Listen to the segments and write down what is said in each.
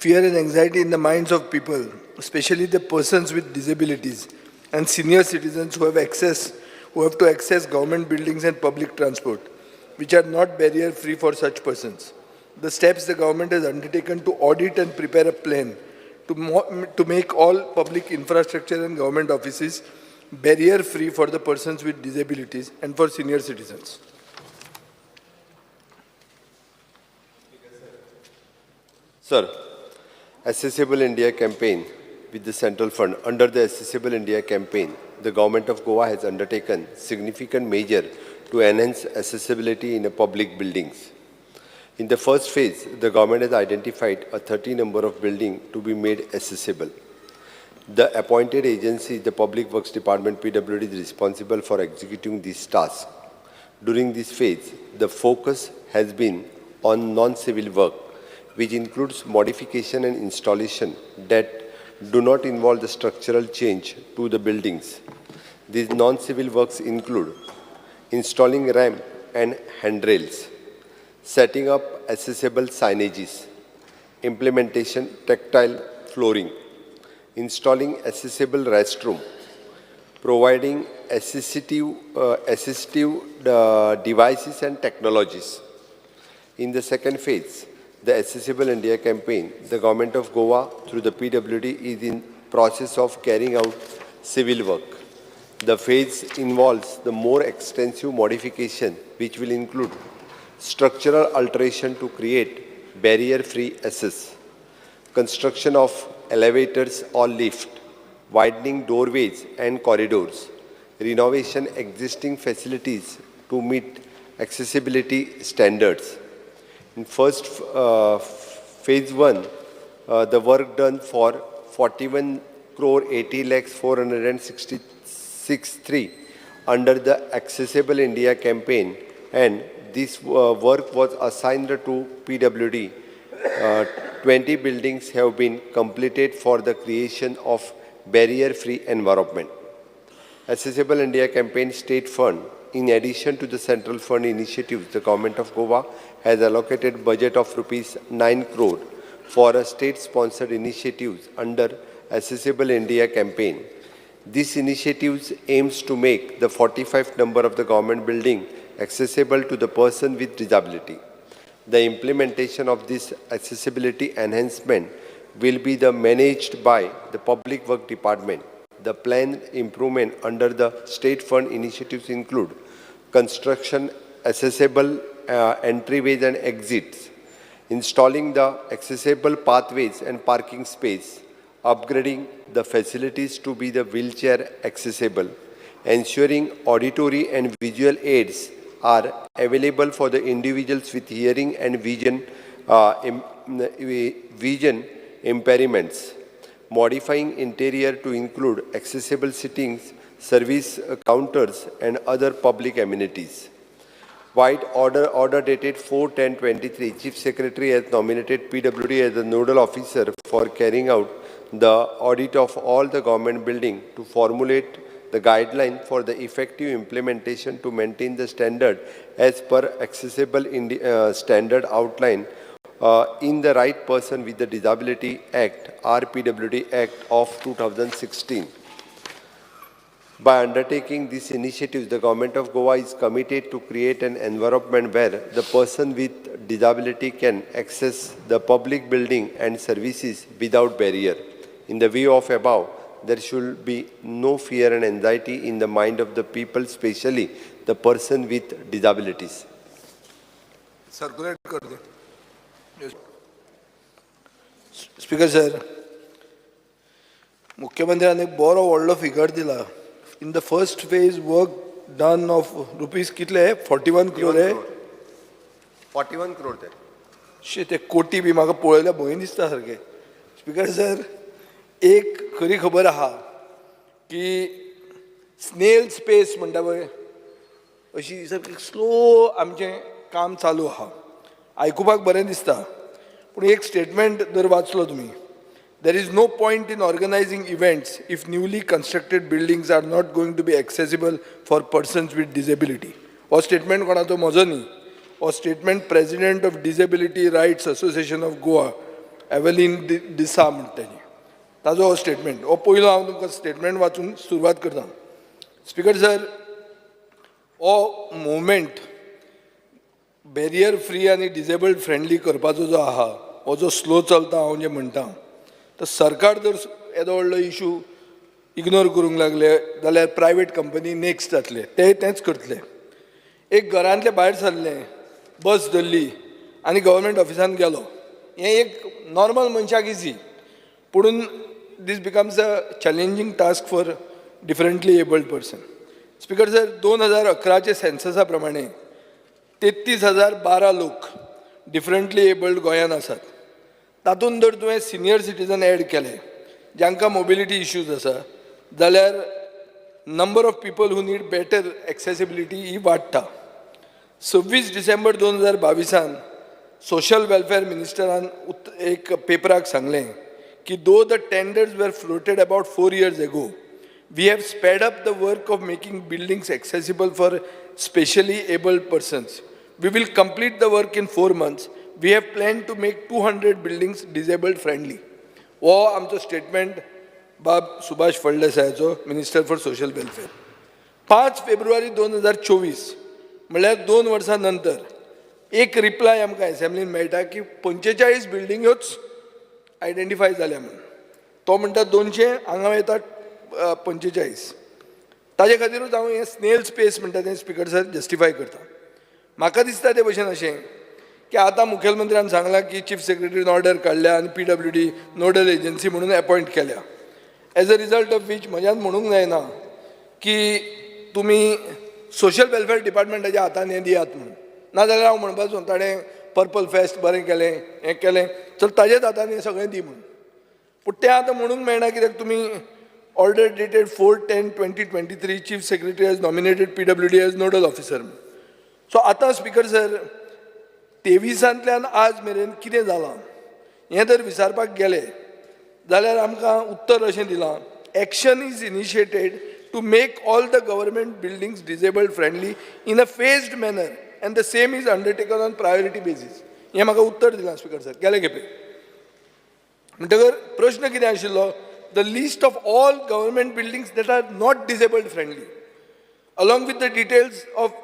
fear and anxiety in the minds of people, especially the persons with disabilities and senior citizens who have to access government buildings and public transport, which are not barrier-free for such persons. The steps the government has undertaken to audit and prepare a plan to make all public infrastructure and government offices barrier-free for the persons with disabilities and for senior citizens. Sir, Accessible India campaign with the central fund. Under the Accessible India campaign, the government of Goa has undertaken significant measures to enhance accessibility in public buildings. In the first phase, the government has identified a 30 number of buildings to be made accessible. The appointed agency, the Public Works Department, PWD, is responsible for executing this task. During this phase, the focus has been on non-civil work, which includes modification and installation that do not involve the structural change to the buildings. These non-civil works include installing ramp and handrails, setting up accessible signages, implementation tactile flooring, installing accessible restroom, providing assistive devices and technologies. In the second phase, the Accessible India campaign, the government of Goa through the PWD is in process of carrying out civil work. The phase involves the more extensive modification, which will include structural alteration to create barrier-free access, construction of elevators or lift, widening doorways and corridors, renovation existing facilities to meet accessibility standards. In phase 1, the work done for 41 crore 80 lakhs 466 under the Accessible India campaign, and this work was assigned to PWD. 20 buildings have been completed for the creation of barrier-free environment. Accessible India campaign state fund. In addition to the central fund initiatives, the government of Goa has allocated budget of rupees 9 crore for a state-sponsored initiatives under Accessible India campaign. This initiative aims to make the 45th number of the government building accessible to the person with disability. The implementation of this accessibility enhancement will be managed by the Public Works Department. The planned improvement under the state fund initiatives include construction accessible entryways and exits, installing the accessible pathways and parking space, upgrading the facilities to be the wheelchair accessible, ensuring auditory and visual aids are available for the individuals with hearing and vision impairments, modifying interior to include accessible sittings, service counters and other public amenities. White order dated 4/10/23, Chief Secretary has nominated PWD as the nodal officer for carrying out the audit of all the government buildings to formulate the guideline for the effective implementation to maintain the standard as per Accessible Standard outline in the Right Person with the Disability Act, RPWD Act of 2016. By undertaking these initiatives, the government of Goa is committed to create an environment where the person with disability can access the public building and services without barrier. In the view of above, there should be no fear and anxiety in the mind of the people, especially the person with disabilities. Circulate kar de. Speaker sir, Mukhyamantryane एक बरो व्हडलो figure दिला. In the first phase, work done of rupees कितले 41 crore है. 41 crore ते. शे ते कोटी बी म्हाका पळयल्या भंय दिसता सारके. स्पीकर सर, एक खरी खबर आहा की स्नेल स्पेस म्हणटा पळय अशी सारकी स्लो आमचें काम चालू आहा. आयकुपाक बरें दिसता. पूण एक स्टेटमेंट जर वाचलो तुमी, there is no point in organizing events if newly constructed buildings are not going to be accessible for persons with disability. हो स्टेटमेंट कोणाचो म्हजो न्ही. हो statement president of disability rights association of Goa Eveline D'Sa म्हणटाली ताजो हो स्टेटमेंट हो पयलो हांव तुमकां स्टेटमेंट वाचून सुरवात करता. स्पीकर सर, हो मुवमेंट बॅरियर फ्री आनी डिजेबल्ड फ्रेंडली करपाचो जो आहा, हो जो स्लो चलता हांव जे म्हणटा, तर सरकार जर येदो व्हडलो इशू इग्नोर करूंक लागले जाल्यार प्रायवेट कंपनी नेक्स्ट जातले, तेच करतले. एक घरांतले भायर सरले, बस धरली आनी गव्हर्मेंट ऑफिसान गेलो, हें एक नॉर्मल मनशाक इजी, पुणून this becomes a challenging task for differently abled person. Speaker sir, 2011चे सेन्ससा प्रमाणे 33,012 लोक डिफरंटली एबल्ड गोंयांत आसात. तातूंत जर तुवें सिनियर सिटीजन एड केले जांकां मोबिलिटी इश्यूज आसा जाल्यार number of people who need better accessibility ही वाडटा. 26 डिसेंबर 2022 सोशल वेलफेअर मिनिस्टरान एक पेपराक सांगलें की दो the tenders were floated about 4 years ago, we have sped up the work of making buildings accessible for specially abled persons. We will complete the work in 4 months. We have planned to make 200 buildings disabled friendly. हो आमचो statement बाब सुभाष फळदेसायाचो, minister for social welfare. 5 फेब्रुवारी 2024 म्हळ्यार 2 वर्सां नंतर एक reply आमकां असेंब्लीन मेळटा की 45 बिल्डिंग्योच आयडेंटिफाय जाल्या म्हणून. तो म्हणटा 200, हांगा येतात 45. ताजे खातीरूच हांव हें स्नेल स्पेस म्हणटा तें स्पीकर सर जस्टिफाय करता. म्हाका दिसता ते भशेन अशें की आतां मुखेलमंत्र्यान सांगलां की चीफ सेक्रेटरीन ऑर्डर काडल्या आनी PWD नोडल एजन्सी म्हणून अपॉयंट केल्या. एज अ रिजल्ट ऑफ वीच म्हज्यान म्हणूंक जायना की तुमी सोशल वेलफेअर डिपार्टमेंटाच्या हातान हें दियात म्हणून, नाजाल्यार हांव म्हणपाचो ताणें पर्पल फेस्ट बरें केलें, हें केलें, चल ताजेच हातान हें सगळें दी म्हणून. पूण तें आतां म्हणूंक मेळना कित्याक तुमी order dated 4/10/2023 chief secretary has nominated PWD as nodal officer. So आतां स्पीकर सर 23तल्यान आज मेरेन कितें जालां हें जर विचारपाक गेले जाल्यार आमकां उत्तर अशें दिलां, action is initiated to make all the government buildings disabled friendly in a phased manner and the same is undertaken on priority basis. हें म्हाका उत्तर दिलां स्पीकर सर गेले खेपे. म्हणटकर प्रश्न कितें आशिल्लो, the list of all government buildings that are not disabled friendly along with the details of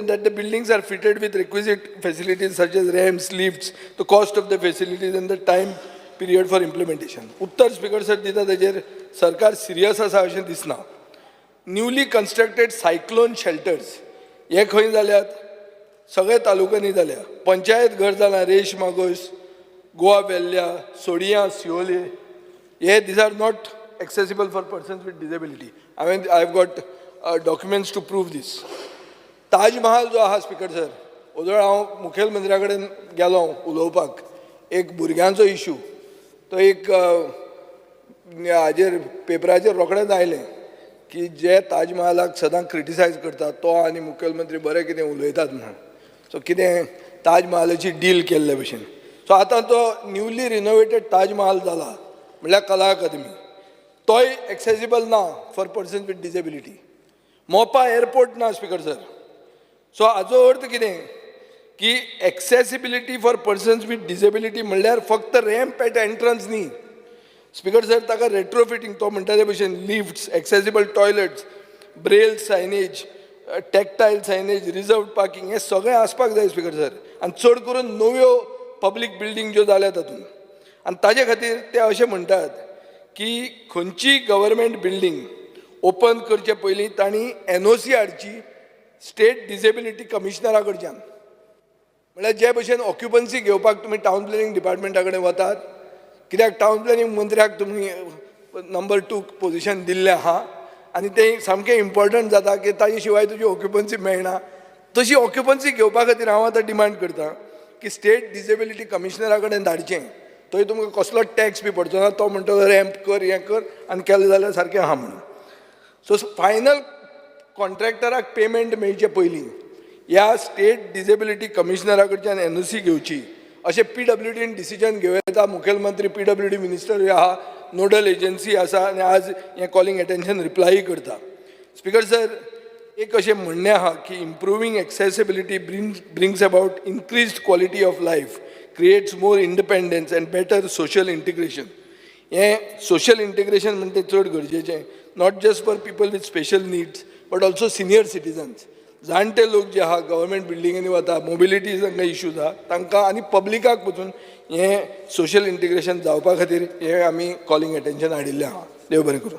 that the buildings are fitted with requisite facilities such as ramps, lifts, the cost of the facilities and the time period for implementation. उत्तर speaker sir दिता ताजेर सरकार serious आसा अशें दिसना. Newly constructed cyclone shelters हे खंय जाल्यात, सगळे तालुक्यांनी जाल्या. पंचायत घर जालां रेश मागोस, गोवा वेल्ल्या, सोडिया, सिओले. हे these are not accessible for persons with disability. I have got documents to prove this. Taj Mahal जो आहा स्पीकर सर, ओदळ हांव मुखेलमंत्र्या कडेन गेलो उलोवपाक एक भुरग्यांचो इशू, तो एक हाजेर पेपराचेर रोखडेंच आयलें की जे ताज महालाक सदां क्रिटिसायज करतात तो आनी मुखेलमंत्री बरें कितें उलयतात म्हणून. सो कितें ताज महालाची डील केल्ले भशेन. सो आतां तो न्यूली रिनोवेटेड ताज महाल जाला म्हणल्यार कला अकादमी, तोय एक्सेसिबल ना for persons with disability. Mopa airport ना स्पीकर सर. सो हाजो अर्थ कितें की accessibility for persons with disability म्हणल्यार फक्त रॅम्प एट एंट्रन्स न्ही स्पीकर सर, ताका रेट्रोफिटींग तो म्हणटा ते भशेन lifts, accessible toilets, braille signage, tactile signage, reserve parking हें सगळें आसपाक जाय स्पीकर सर. आनी चड करून नव्यो पब्लीक बिल्डींग ज्यो जाल्या तातूंत. आनी ताजे खातीर ते अशें म्हणटात की खंयची गव्हर्मेंट बिल्डींग ओपन करचे पयलीं तांणी NOC हाडची स्टेट डिजेबिलिटी कमिशनरा कडच्यान. म्हळ्यार जे भशेन ऑक्युपन्सी घेवपाक तुमी टावन प्लॅनिंग डिपार्टमेंटा कडेन वतात, कित्याक टावन प्लॅनिंग मंत्र्याक तुमी नंबर 2 पोजिशन दिल्लें आहा आनी तें सामकें इम्पॉर्टंट जाता की ताजे शिवाय तुजी ऑक्युपन्सी मेळना. तशी ऑक्युपन्सी घेवपा खातीर हांव आतां डिमांड करतां की स्टेट डिजेबिलिटी कमिशनरा कडेन धाडचें. थंय तुमकां कसलोच टॅक्स बी पडचो ना. तो म्हणटलो रॅम्प कर, हें कर आनी केलें जाल्यार सारकें आहा म्हणून. सो फायनल कॉन्ट्रॅक्टराक पेमेंट मेळचे पयलीं ह्या स्टेट डिजेबिलिटी कमिशनरा कडच्यान NOC घेवची अशें PWDन डिसिजन घेवं येता. मुखेलमंत्री PWD मिनिस्टर आहा, नोडल एजन्सी आसा आनी आज हें कॉलिंग एटेन्शन रिप्लाय करता. स्पीकर सर, एक अशें म्हणणें आहा की improving accessibility brings about increased quality of life, creates more independence and better social integration. हें सोशल इंटिग्रेशन म्हणजे चड गरजेचें, not just for people with special needs but also senior citizens. जाणटे लोक जे आहा गव्हर्मेंट बिल्डिंगांनी वता, मोबिलिटी तांकां इश्यूज आहा, तांकां आनी पब्लिकाक पसून हें सोशल इंटिग्रेशन जावपा खातीर हें आमी कॉलिंग एटेन्शन हाडिल्लें आहा. देव बरें करूं.